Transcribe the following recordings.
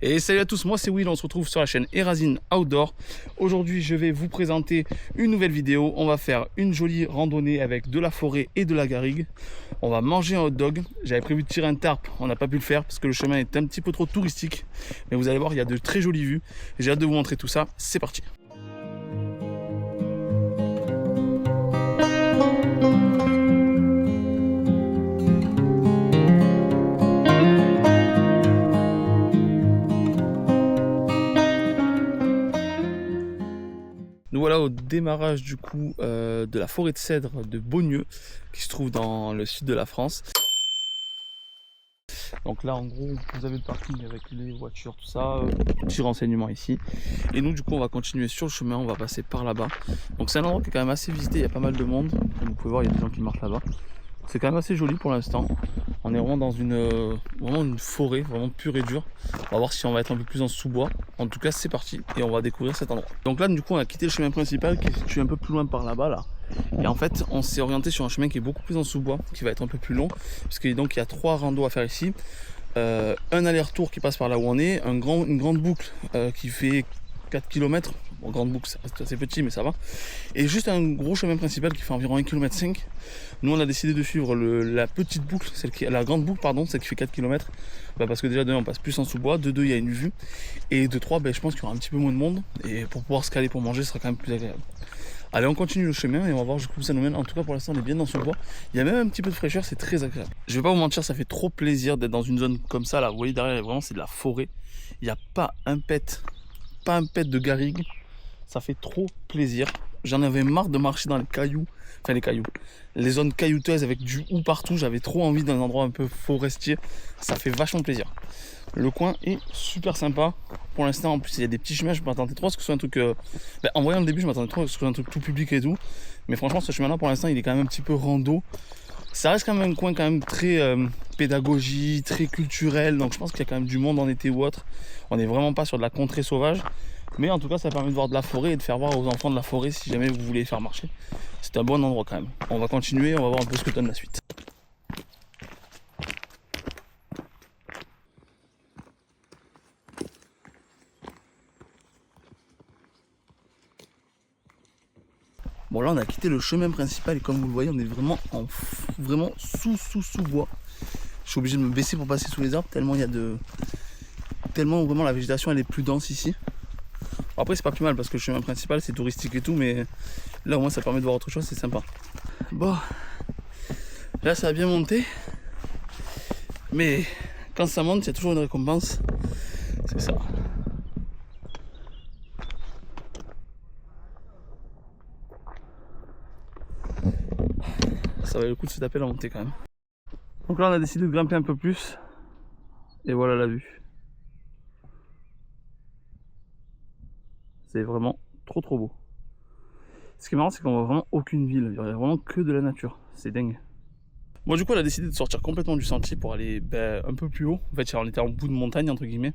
Et salut à tous, moi c'est Will, on se retrouve sur la chaîne Erazine Outdoor. Aujourd'hui je vais vous présenter une nouvelle vidéo. On va faire une jolie randonnée avec de la forêt et de la garrigue. On va manger un hot dog. J'avais prévu de tirer un tarp, on n'a pas pu le faire parce que le chemin est un petit peu trop touristique. Mais vous allez voir, il y a de très jolies vues. J'ai hâte de vous montrer tout ça, c'est parti. Nous voilà au démarrage du coup de la forêt de cèdre de Beaugneux qui se trouve dans le sud de la France. Donc là en gros vous avez le parking avec les voitures, tout ça, petit renseignement ici. Et nous du coup on va continuer sur le chemin, on va passer par là-bas. Donc c'est un endroit qui est quand même assez visité, il y a pas mal de monde. Comme vous pouvez voir il y a des gens qui marchent là-bas. C'est quand même assez joli pour l'instant. On est vraiment dans une forêt, vraiment pure et dure. On va voir si on va être un peu plus en sous-bois. En tout cas, c'est parti et on va découvrir cet endroit. Donc là, du coup, on a quitté le chemin principal qui est situé un peu plus loin par là-bas. Là. Et en fait, on s'est orienté sur un chemin qui est beaucoup plus en sous-bois, qui va être un peu plus long. Parce qu'il y a 3 randos à faire ici. Un aller-retour qui passe par là où on est. Une grande boucle qui fait 4 km. Bon, grande boucle, ça reste assez petit, mais ça va. Et juste un gros chemin principal qui fait environ 1,5 km. Nous, on a décidé de suivre la petite boucle, la grande boucle, pardon, celle qui fait 4 km. Parce que déjà, de 1, on passe plus en sous-bois. De 2, il y a une vue. Et de 3, je pense qu'il y aura un petit peu moins de monde. Et pour pouvoir se caler pour manger, ce sera quand même plus agréable. Allez, on continue le chemin et on va voir jusqu'où ça nous mène. En tout cas, pour l'instant, on est bien dans ce bois. Il y a même un petit peu de fraîcheur, c'est très agréable. Je vais pas vous mentir, ça fait trop plaisir d'être dans une zone comme ça. Là, vous voyez derrière, vraiment, c'est de la forêt. Il n'y a pas un pet de garrigue. Ça fait trop plaisir. J'en avais marre de marcher dans les zones caillouteuses avec du hou partout. J'avais trop envie d'un endroit un peu forestier. Ça fait vachement plaisir. Le coin est super sympa. Pour l'instant, en plus, il y a des petits chemins. Je m'attendais trop à ce que ce soit un truc. En voyant le début, je m'attendais trop à ce que ce soit un truc tout public et tout. Mais franchement, ce chemin-là, pour l'instant, il est quand même un petit peu rando. Ça reste quand même un coin quand même très pédagogie, très culturel. Donc je pense qu'il y a quand même du monde en été ou autre. On n'est vraiment pas sur de la contrée sauvage. Mais en tout cas, ça permet de voir de la forêt et de faire voir aux enfants de la forêt si jamais vous voulez faire marcher. C'est un bon endroit quand même. On va continuer, on va voir un peu ce que donne la suite. Bon là on a quitté le chemin principal et comme vous le voyez on est vraiment sous bois. Je suis obligé de me baisser pour passer sous les arbres tellement tellement vraiment la végétation elle est plus dense ici. Bon, après c'est pas plus mal parce que le chemin principal c'est touristique et tout, mais là au moins ça permet de voir autre chose, c'est sympa. Bon là ça a bien monté, mais quand ça monte il y a toujours une récompense, c'est ça. Ça valait le coup de se taper la montée quand même. Donc là on a décidé de grimper un peu plus. Et voilà la vue. C'est vraiment trop beau. Ce qui est marrant c'est qu'on voit vraiment aucune ville. Il y a vraiment que de la nature. C'est dingue. Bon du coup on a décidé de sortir complètement du sentier pour aller un peu plus haut. En fait on était en bout de montagne entre guillemets.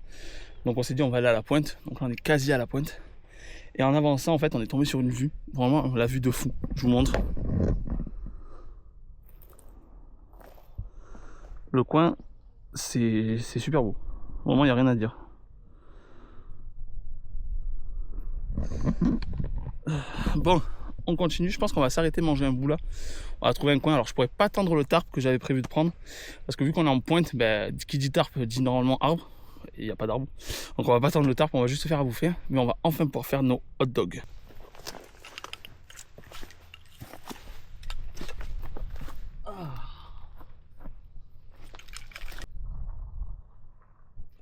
Donc on s'est dit on va aller à la pointe. Donc là on est quasi à la pointe. Et en avançant en fait on est tombé sur une vue. Vraiment la vue de fou. Je vous montre. Le coin, c'est super beau. Vraiment, il n'y a rien à dire. Bon, on continue. Je pense qu'on va s'arrêter manger un bout là. On va trouver un coin. Alors, je pourrais pas tendre le tarp que j'avais prévu de prendre. Parce que vu qu'on est en pointe, qui dit tarp dit normalement arbre. Et il n'y a pas d'arbre. Donc, on va pas tendre le tarp. On va juste se faire à bouffer. Mais on va enfin pouvoir faire nos hot dogs.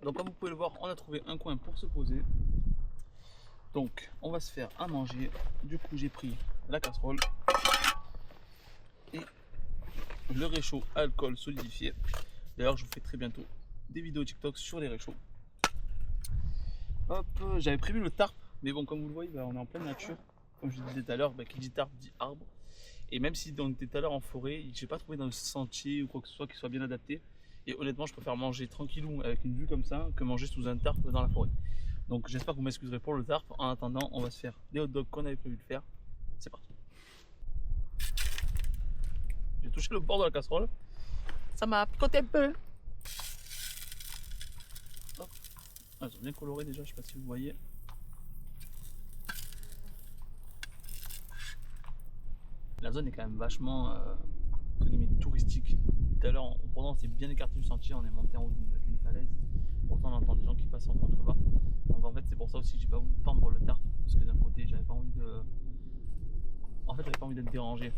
Donc comme vous pouvez le voir, on a trouvé un coin pour se poser. Donc on va se faire à manger. Du coup j'ai pris la casserole et le réchaud à alcool solidifié. D'ailleurs je vous fais très bientôt des vidéos TikTok sur les réchauds. Hop, j'avais prévu le tarp, mais bon comme vous le voyez, on est en pleine nature. Comme je disais tout à l'heure, qui dit tarp dit arbre. Et même si on était tout à l'heure en forêt, je n'ai pas trouvé dans le sentier ou quoi que ce soit qui soit bien adapté. Et honnêtement, je préfère manger tranquillou avec une vue comme ça que manger sous un tarp dans la forêt. Donc j'espère que vous m'excuserez pour le tarp. En attendant, on va se faire les hot dogs qu'on avait prévu de faire. C'est parti. J'ai touché le bord de la casserole. Ça m'a picoté un peu. Hop. Ah, ils sont bien colorés déjà, je sais pas si vous voyez. La zone est quand même vachement entre guillemets, touristique. Tout à l'heure, pourtant on s'est bien écarté du sentier, on est monté en haut d'une falaise. Pourtant on entend des gens qui passent en contrebas. Donc en fait c'est pour ça aussi que j'ai pas voulu tendre le tarp, parce que d'un côté j'avais pas envie de. En fait j'avais pas envie d'être dérangé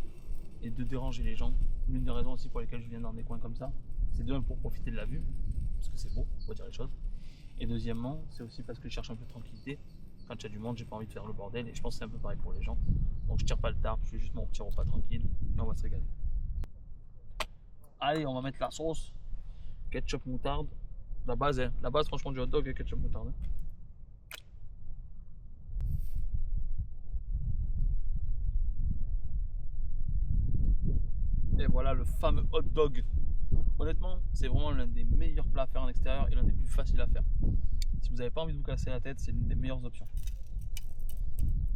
et de déranger les gens. L'une des raisons aussi pour lesquelles je viens dans des coins comme ça, c'est de pour profiter de la vue, parce que c'est beau, faut dire les choses. Et deuxièmement, c'est aussi parce que je cherche un peu de tranquillité. Quand il y a du monde, j'ai pas envie de faire le bordel, et je pense que c'est un peu pareil pour les gens. Donc je tire pas le tarp, je fais juste mon petit repas tranquille et on va se régaler. Allez, on va mettre la sauce, ketchup moutarde, la base franchement du hot dog et ketchup moutarde. Et voilà le fameux hot dog. Honnêtement, c'est vraiment l'un des meilleurs plats à faire en extérieur et l'un des plus faciles à faire. Si vous n'avez pas envie de vous casser la tête, c'est l'une des meilleures options.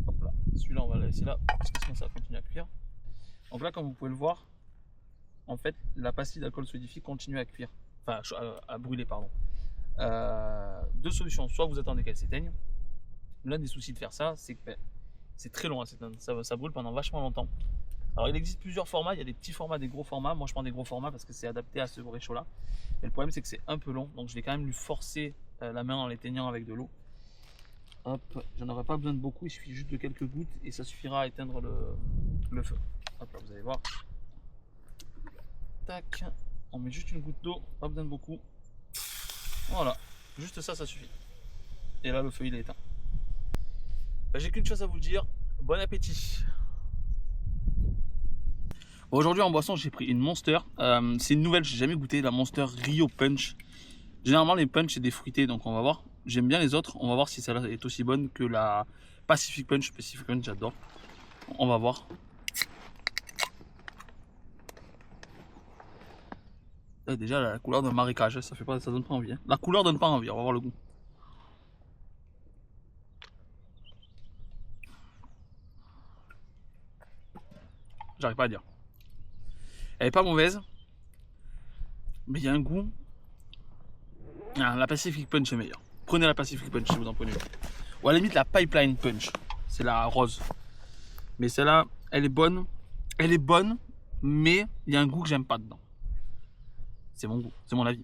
Hop là, celui-là on va le laisser là parce que sinon ça va continuer à cuire. Donc là, comme vous pouvez le voir, en fait la pastille d'alcool solidifié continue à cuire, enfin à brûler pardon. Deux solutions, soit vous attendez qu'elle s'éteigne. L'un des soucis de faire ça, c'est que c'est très long à s'éteindre, ça brûle pendant vachement longtemps. Alors il existe plusieurs formats, il y a des petits formats, des gros formats. Moi je prends des gros formats parce que c'est adapté à ce réchaud là. Mais le problème c'est que c'est un peu long, donc je vais quand même lui forcer la main en l'éteignant avec de l'eau. Hop, j'en aurai pas besoin de beaucoup, il suffit juste de quelques gouttes et ça suffira à éteindre le feu. Hop là, vous allez voir. Tac, on met juste une goutte d'eau, pas besoin de beaucoup. Voilà, juste ça, ça suffit. Et là le feu il est éteint. J'ai qu'une chose à vous dire, bon appétit. Aujourd'hui en boisson j'ai pris une Monster, c'est une nouvelle, j'ai jamais goûté, la Monster Rio Punch. Généralement les punch c'est des fruités, donc on va voir. J'aime bien les autres, on va voir si celle-là est aussi bonne que la Pacific Punch. Pacific Punch j'adore, on va voir. Là, déjà la couleur d'un marécage, ça donne pas envie. Hein. La couleur donne pas envie, on va voir le goût. J'arrive pas à dire. Elle est pas mauvaise, mais il y a un goût. Ah, la Pacific Punch est meilleure. Prenez la Pacific Punch si vous en prenez une. Ou à la limite la Pipeline Punch, c'est la rose. Mais celle-là, elle est bonne, mais il y a un goût que j'aime pas dedans. C'est mon goût, c'est mon avis.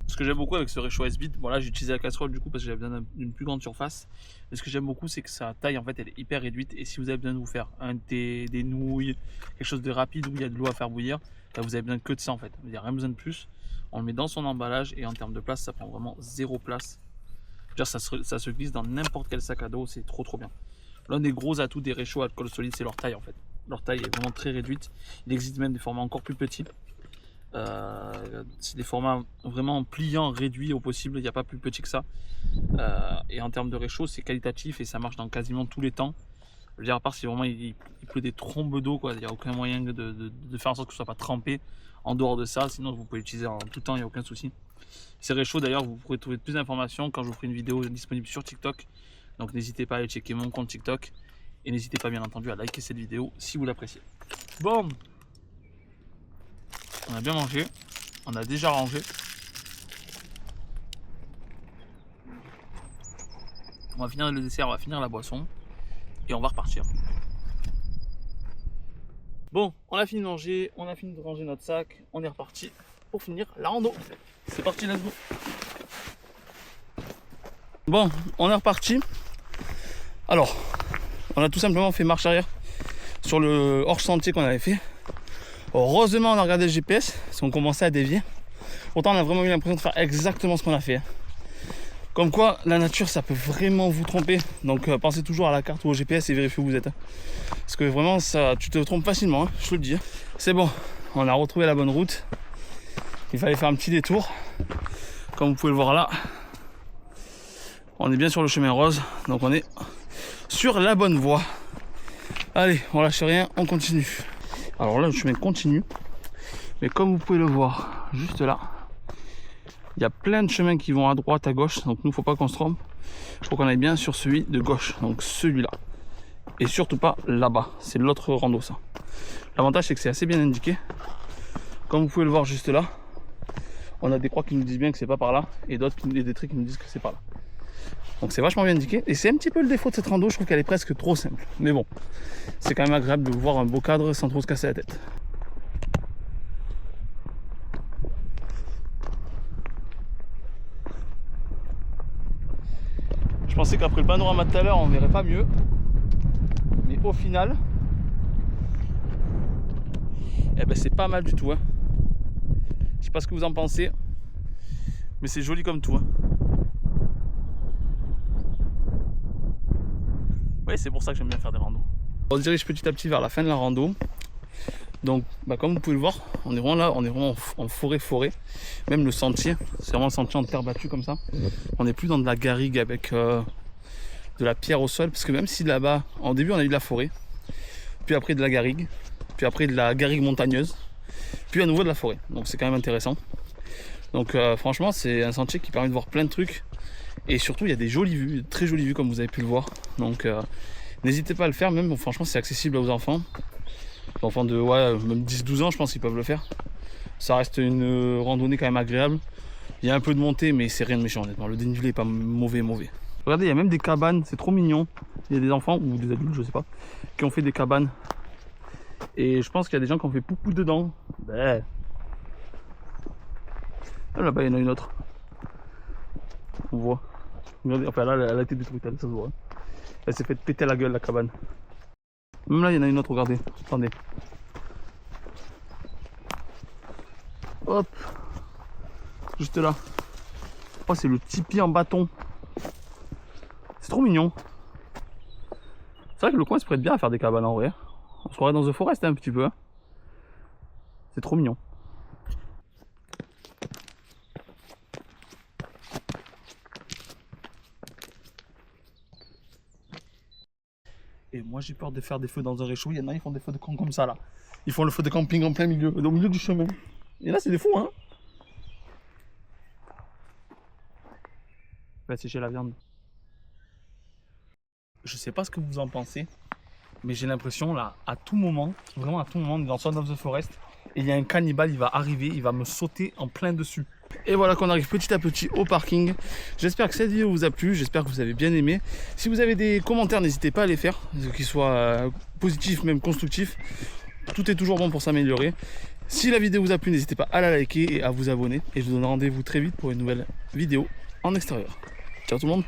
Ce que j'aime beaucoup avec ce réchaud S-Bit, bon là j'ai utilisé la casserole du coup parce que j'avais besoin d'une plus grande surface. Mais ce que j'aime beaucoup c'est que sa taille en fait elle est hyper réduite, et si vous avez besoin de vous faire un thé, des nouilles, quelque chose de rapide où il y a de l'eau à faire bouillir, là vous avez besoin que de ça en fait, il n'y a rien besoin de plus. On le met dans son emballage et en termes de place ça prend vraiment zéro place. Dire, ça se glisse dans n'importe quel sac à dos, c'est trop bien. L'un des gros atouts des réchauds à alcool solide c'est leur taille en fait. Leur taille est vraiment très réduite, il existe même des formats encore plus petits. C'est des formats vraiment pliants, réduits au possible, il n'y a pas plus petit que ça. Et en termes de réchaud, c'est qualitatif et ça marche dans quasiment tous les temps. Je veux dire, à part si vraiment il pleut des trombes d'eau, il n'y a aucun moyen de faire en sorte que ce ne soit pas trempé. En dehors de ça, sinon vous pouvez l'utiliser en tout temps, il n'y a aucun souci. Ces réchauds d'ailleurs, vous pourrez trouver plus d'informations quand je vous ferai une vidéo disponible sur TikTok. Donc n'hésitez pas à aller checker mon compte TikTok. Et n'hésitez pas bien entendu à liker cette vidéo si vous l'appréciez. Bon, on a bien mangé, on a déjà rangé. On va finir le dessert, on va finir la boisson et on va repartir. Bon, on a fini de manger, on a fini de ranger notre sac, on est reparti pour finir la rando. C'est parti, let's go. Bon, on est reparti. Alors, on a tout simplement fait marche arrière sur le hors sentier qu'on avait fait. Heureusement on a regardé le GPS parce qu'on commençait à dévier. Pourtant on a vraiment eu l'impression de faire exactement ce qu'on a fait. Comme quoi la nature ça peut vraiment vous tromper. Donc pensez toujours à la carte ou au GPS et vérifiez où vous êtes. Parce que vraiment ça, tu te trompes facilement, je te le dis. C'est bon, on a retrouvé la bonne route. Il fallait faire un petit détour. Comme vous pouvez le voir là, on est bien sur le chemin rose. Donc on est sur la bonne voie. Allez, on lâche rien, on continue. Alors là le chemin continue, mais comme vous pouvez le voir juste là, il y a plein de chemins qui vont à droite, à gauche, donc nous faut pas qu'on se trompe, il faut qu'on aille bien sur celui de gauche, donc celui-là. Et surtout pas là-bas, c'est l'autre rando ça. L'avantage c'est que c'est assez bien indiqué. Comme vous pouvez le voir juste là, on a des croix qui nous disent bien que c'est pas par là, et d'autres des traits qui nous disent que c'est par là. Donc c'est vachement bien indiqué, et c'est un petit peu le défaut de cette rando, je trouve qu'elle est presque trop simple. Mais bon, c'est quand même agréable de voir un beau cadre sans trop se casser la tête. Je pensais qu'après le panorama de tout à l'heure on verrait pas mieux, mais au final, eh ben c'est pas mal du tout, hein. Je sais pas ce que vous en pensez, mais c'est joli comme tout, hein. Ouais, c'est pour ça que j'aime bien faire des randos. On se dirige petit à petit vers la fin de la rando. Donc comme vous pouvez le voir, on est vraiment là, on est vraiment en forêt. Même le sentier, c'est vraiment un sentier en terre battue comme ça. On n'est plus dans de la garrigue avec de la pierre au sol, parce que même si là-bas, en début on a eu de la forêt, puis après de la garrigue, puis après de la garrigue montagneuse, puis à nouveau de la forêt. Donc c'est quand même intéressant. Donc franchement c'est un sentier qui permet de voir plein de trucs. Et surtout il y a des jolies vues, très jolies vues comme vous avez pu le voir. Donc n'hésitez pas à le faire, même franchement c'est accessible aux enfants. Les enfants de même 10-12 ans je pense qu'ils peuvent le faire. Ça reste une randonnée quand même agréable. Il y a un peu de montée mais c'est rien de méchant honnêtement. Le dénivelé est pas mauvais. Regardez, il y a même des cabanes, c'est trop mignon. Il y a des enfants ou des adultes, je sais pas, qui ont fait des cabanes. Et je pense qu'il y a des gens qui ont fait poucou dedans. Ben. Là-bas il y en a une autre. On voit. Regardez, enfin là elle a été détruite, elle, ça se voit. Elle s'est fait péter la gueule la cabane. Même là il y en a une autre, regardez. Attendez. Hop. Juste là. Oh, c'est le tipi en bâton. C'est trop mignon. C'est vrai que le coin se prête bien à faire des cabanes en vrai. On se croirait dans The Forest un petit peu. Hein. C'est trop mignon. Et moi j'ai peur de faire des feux dans un réchaud. Il y en a, ils font des feux de camp comme ça là. Ils font le feu de camping en plein milieu, au milieu du chemin. Et là c'est des fous, hein. On va sécher la viande. Je sais pas ce que vous en pensez, mais j'ai l'impression là, à tout moment, vraiment à tout moment, dans Son of the Forest, et il y a un cannibale, il va arriver, il va me sauter en plein dessus. Et voilà qu'on arrive petit à petit au parking. J'espère que cette vidéo vous a plu, j'espère que vous avez bien aimé. Si vous avez des commentaires, n'hésitez pas à les faire, qu'ils soient positifs, même constructifs. Tout est toujours bon pour s'améliorer. Si la vidéo vous a plu, n'hésitez pas à la liker et à vous abonner. Et je vous donne rendez-vous très vite pour une nouvelle vidéo en extérieur. Ciao tout le monde!